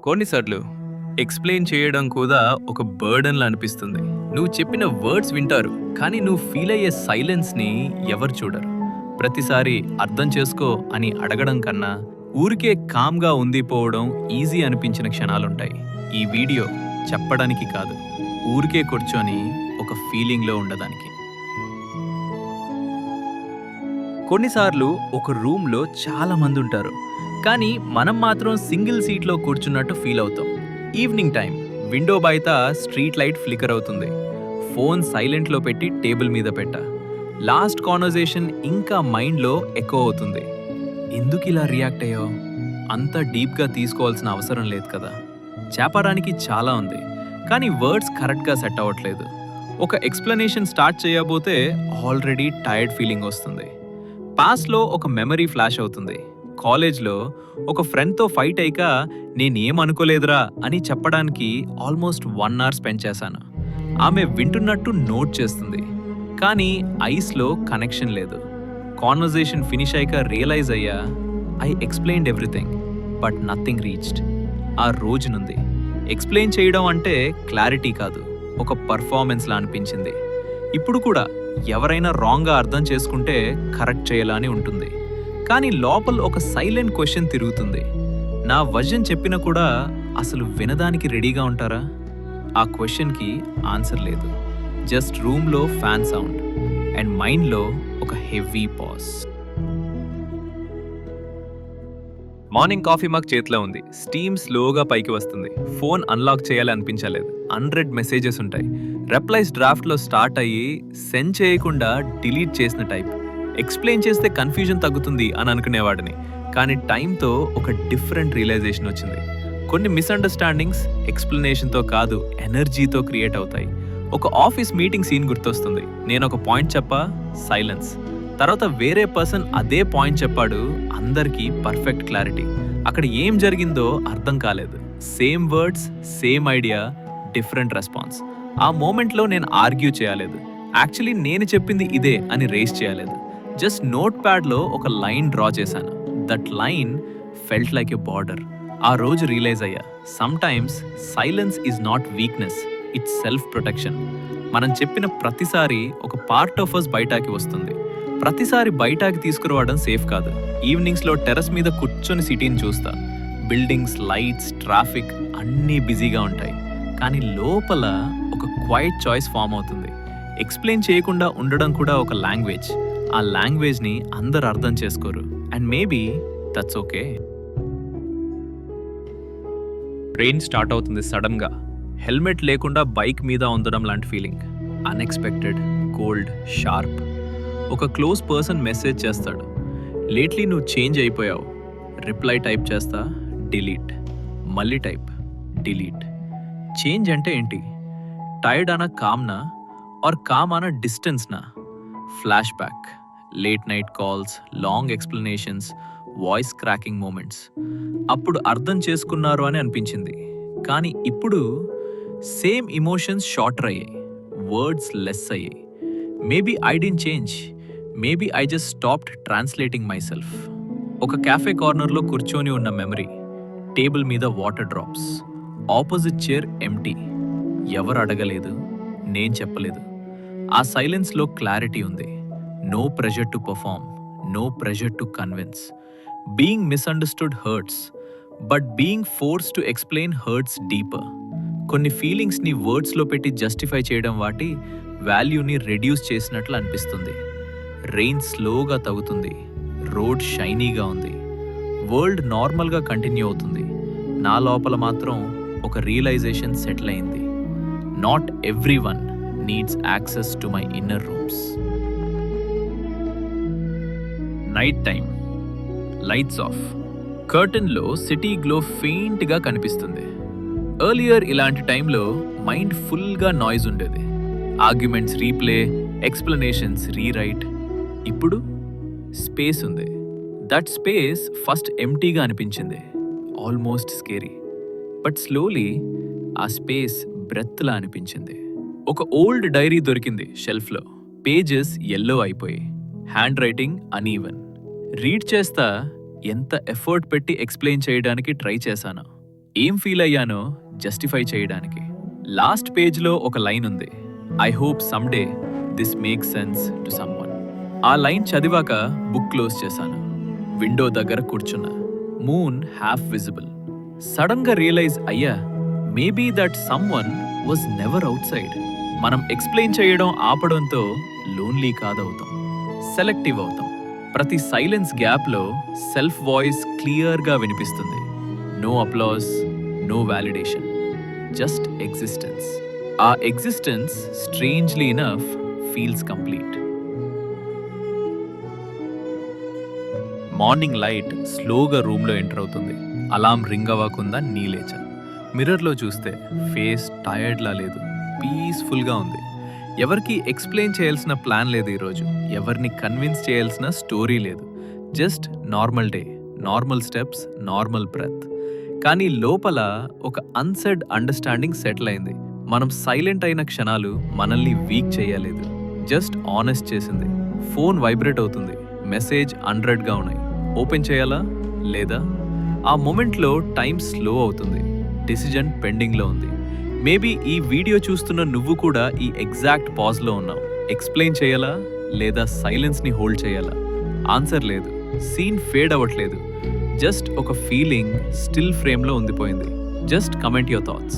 కొన్నిసార్లు ఎక్స్ప్లెయిన్ చేయడం కూడా ఒక బర్డన్లా అనిపిస్తుంది. నువ్వు చెప్పిన వర్డ్స్ వింటారు, కానీ నువ్వు ఫీల్ అయ్యే సైలెన్స్ని ఎవరు చూడరు. ప్రతిసారి అర్థం చేసుకో అని అడగడం కన్నా ఊరికే కామ్గా ఉండిపోవడం ఈజీ అనిపించిన క్షణాలుంటాయి. ఈ వీడియో చెప్పడానికి కాదు, ఊరికే కూర్చొని ఒక ఫీలింగ్లో ఉండడానికి. కొన్నిసార్లు ఒక రూమ్లో చాలా మంది ఉంటారు, కానీ మనం మాత్రం సింగిల్ సీట్లో కూర్చున్నట్టు ఫీల్ అవుతాం. ఈవినింగ్ టైం, విండో బయట స్ట్రీట్ లైట్ ఫ్లికర్ అవుతుంది. ఫోన్ సైలెంట్లో పెట్టి టేబుల్ మీద పెట్టా. లాస్ట్ కాన్వర్జేషన్ ఇంకా మైండ్లో ఎకో అవుతుంది. ఎందుకు ఇలా రియాక్ట్ అయ్యావు? అంత డీప్గా తీసుకోవాల్సిన అవసరం లేదు కదా. చేపడానికి చాలా ఉంది, కానీ వర్డ్స్ కరెక్ట్గా సెట్ అవ్వట్లేదు. ఒక ఎక్స్ప్లెనేషన్ స్టార్ట్ చేయబోతే ఆల్రెడీ టైర్డ్ ఫీలింగ్ వస్తుంది. పాస్ట్లో ఒక మెమరీ ఫ్లాష్ అవుతుంది. కాలేజ్లో ఒక ఫ్రెండ్తో ఫైట్ అయ్యాక నేనేం అనుకోలేదురా అని చెప్పడానికి ఆల్మోస్ట్ 1 hour స్పెండ్ చేశాను. ఆమె వింటున్నట్టు నోట్ చేస్తుంది, కానీ ఐస్లో కనెక్షన్ లేదు. కాన్వర్జేషన్ ఫినిష్ అయ్యాక రియలైజ్ అయ్యా, I explained everything but nothing reached. ఆ రోజు నుండి ఎక్స్ప్లెయిన్ చేయడం అంటే క్లారిటీ కాదు, ఒక పర్ఫార్మెన్స్లా అనిపించింది. ఇప్పుడు కూడా ఎవరైనా రాంగ్గా అర్థం చేసుకుంటే కరెక్ట్ చేయాలని ఉంటుంది, కానీ లోపల ఒక సైలెంట్ క్వశ్చన్ తిరుగుతుంది. నా వర్జన్ చెప్పినా కూడా అసలు వినడానికి రెడీగా ఉంటారా? ఆ క్వశ్చన్కి ఆన్సర్ లేదు. జస్ట్ రూమ్లో ఫ్యాన్ సౌండ్ అండ్ మైండ్లో ఒక heavy pause. Morning coffee mug చేతిలో ఉంది. స్టీమ్ స్లోగా పైకి వస్తుంది. ఫోన్ అన్లాక్ చేయాలి అనిపించలేదు. 100 మెసేజెస్ ఉంటాయి. రిప్లైస్ డ్రాఫ్ట్లో స్టార్ట్ అయ్యి సెండ్ చేయకుండా డిలీట్ చేసిన టైప్. ఎక్స్ప్లెయిన్ చేస్తే కన్ఫ్యూజన్ తగ్గుతుంది అని అనుకునేవాడిని, కానీ టైంతో ఒక డిఫరెంట్ రియలైజేషన్ వచ్చింది. కొన్ని మిస్అండర్స్టాండింగ్స్ ఎక్స్ప్లెనేషన్తో కాదు, ఎనర్జీతో క్రియేట్ అవుతాయి. ఒక ఆఫీస్ మీటింగ్ సీన్ గుర్తొస్తుంది. నేను ఒక పాయింట్ చెప్పా, సైలెన్స్. తర్వాత వేరే పర్సన్ అదే పాయింట్ చెప్పాడు, అందరికీ పర్ఫెక్ట్ క్లారిటీ. అక్కడ ఏం జరిగిందో అర్థం కాలేదు. Same words, same idea, different response. ఆ మూమెంట్లో నేను ఆర్గ్యూ చేయలేదు. యాక్చువల్లీ నేను చెప్పింది ఇదే అని రేస్ చేయలేదు. జస్ట్ నోట్ ప్యాడ్లో ఒక లైన్ డ్రా చేశాను. That line felt like a border. ఆ రోజు రియలైజ్ అయ్యా, sometimes silence is not weakness, it's self protection. మనం చెప్పిన ప్రతిసారి ఒక పార్ట్ ఆఫ్ అస్ బయటకి వస్తుంది. ప్రతిసారి బయటకి తీసుకురావడం సేఫ్ కాదు. ఈవినింగ్స్లో టెర్రస్ మీద కూర్చొని సిటీని చూస్తా. బిల్డింగ్స్, లైట్స్, ట్రాఫిక్ అన్నీ బిజీగా ఉంటాయి, కానీ లోపల ఒక క్వైట్ చాయిస్ ఫామ్ అవుతుంది. ఎక్స్ప్లెయిన్ చేయకుండా ఉండడం కూడా ఒక లాంగ్వేజ్. ఆ లాంగ్వేజ్ని అందరు అర్థం చేసుకోరు, and maybe that's okay. Train start అవుతుంది సడన్గా. హెల్మెట్ లేకుండా బైక్ మీద ఉండడం లాంటి ఫీలింగ్. Unexpected, cold, sharp. ఒక క్లోజ్ పర్సన్ మెసేజ్ చేస్తాడు, లేట్లీ నువ్వు చేంజ్ అయిపోయావు. రిప్లై టైప్ చేస్తా, డిలీట్. మళ్ళీ టైప్, డిలీట్. చేంజ్ అంటే ఏంటి? టైర్డ్ అనా కామ్నా, ఆర్ కామ్ అనా డిస్టెన్స్నా? Flash back, late night calls, long explanations, voice cracking moments. అప్పుడు అర్థం చేసుకున్నారు అని అనిపించింది, కానీ ఇప్పుడు సేమ్ ఇమోషన్స్ షార్టర్ అయ్యాయి, వర్డ్స్ లెస్ అయ్యాయి. Maybe I didn't change, maybe I just stopped translating myself. ఒక క్యాఫే కార్నర్లో కూర్చొని ఉన్న మెమరీ. టేబుల్ మీద water drops. Opposite chair empty. ఎవరు అడగలేదు, నేను చెప్పలేదు. ఆ సైలెన్స్లో క్లారిటీ ఉంది. No pressure to perform, no pressure to convince. Being misunderstood hurts, but being force to explain hurts deeper. కొన్ని ఫీలింగ్స్ని వర్డ్స్లో పెట్టి జస్టిఫై చేయడం వాటి వాల్యూని రెడ్యూస్ చేసినట్లు అనిపిస్తుంది. రెయిన్ స్లోగా తగ్గుతుంది. రోడ్ షైనీగా ఉంది. వరల్డ్ నార్మల్గా కంటిన్యూ అవుతుంది. నా లోపల మాత్రం ఒక రియలైజేషన్ సెటిల్ అయింది. Not everyone needs access to my inner rooms. Night time, lights off. కర్టన్లో సిటీ గ్లో ఫెయింట్గా కనిపిస్తుంది. ఎర్లియర్ ఇలాంటి టైంలో మైండ్ ఫుల్గా నాయిస్ ఉండేది. Arguments replay, explanations rewrite. ఇప్పుడు స్పేస్ ఉంది. దట్ స్పేస్ ఫస్ట్ ఎంప్టీగా అనిపించింది, ఆల్మోస్ట్ స్కేరీ. బట్ స్లోలీ ఆ స్పేస్ బ్రెత్లా అనిపించింది. ఒక ఓల్డ్ డైరీ దొరికింది షెల్ఫ్లో. పేజెస్ యెల్లో అయిపోయి, హ్యాండ్ రైటింగ్ అనీవెన్. రీడ్ చేస్తా ఎంత ఎఫర్ట్ పెట్టి ఎక్స్ప్లెయిన్ చేయడానికి ట్రై చేశాను. ఏం ఫీల్ అయ్యానో జస్టిఫై చేయడానికి. లాస్ట్ పేజ్లో ఒక లైన్ ఉంది, I hope someday this makes sense to someone. ఆ లైన్ చదివాక బుక్ క్లోజ్ చేశాను. విండో దగ్గర కూర్చున్నా. Moon half visible. సడన్ గా రియలైజ్ అయ్యా, maybe that someone was never out side. మనం ఎక్స్ప్లెయిన్ చేయడం ఆపడంతో లోన్లీ కాదవుతాం, సెలెక్టివ్ అవుతాం. ప్రతి సైలెన్స్ గ్యాప్లో సెల్ఫ్ వాయిస్ క్లియర్గా వినిపిస్తుంది. No applause, no validation, just existence. ఆ existence strangely enough feels complete. Morning light స్లోగా రూమ్లో ఎంటర్ అవుతుంది. అలారం రింగ్ అవ్వకుండా నీ లేచా. మిర్రర్లో చూస్తే ఫేస్ టైర్డ్లా లేదు, పీస్ఫుల్గా ఉంది. ఎవరికి ఎక్స్ప్లెయిన్ చేయాల్సిన ప్లాన్ లేదు ఈరోజు, ఎవరిని కన్విన్స్ చేయాల్సిన స్టోరీ లేదు. Just normal day, normal steps, normal breath. కానీ లోపల ఒక అన్సెడ్ అండర్స్టాండింగ్ సెటిల్ అయింది. మనం సైలెంట్ అయిన క్షణాలు మనల్ని వీక్ చేయలేదు, జస్ట్ ఆనెస్ట్ చేసింది. ఫోన్ వైబ్రేట్ అవుతుంది, మెసేజ్ 100గా ఉన్నాయి. ఓపెన్ చేయాలా లేదా? ఆ మూమెంట్లో టైం స్లో అవుతుంది, డిసిజన్ పెండింగ్లో ఉంది. మేబీ ఈ వీడియో చూస్తున్న నువ్వు కూడా ఈ ఎగ్జాక్ట్ పాజ్లో ఉన్నావు. ఎక్స్ప్లెయిన్ చేయాలా లేదా సైలెన్స్ని హోల్డ్ చేయాలా? ఆన్సర్ లేదు, సీన్ ఫేడ్ అవ్వట్లేదు. జస్ట్ ఒక ఫీలింగ్ స్టిల్ ఫ్రేమ్లో ఉండిపోయింది. Just comment your thoughts.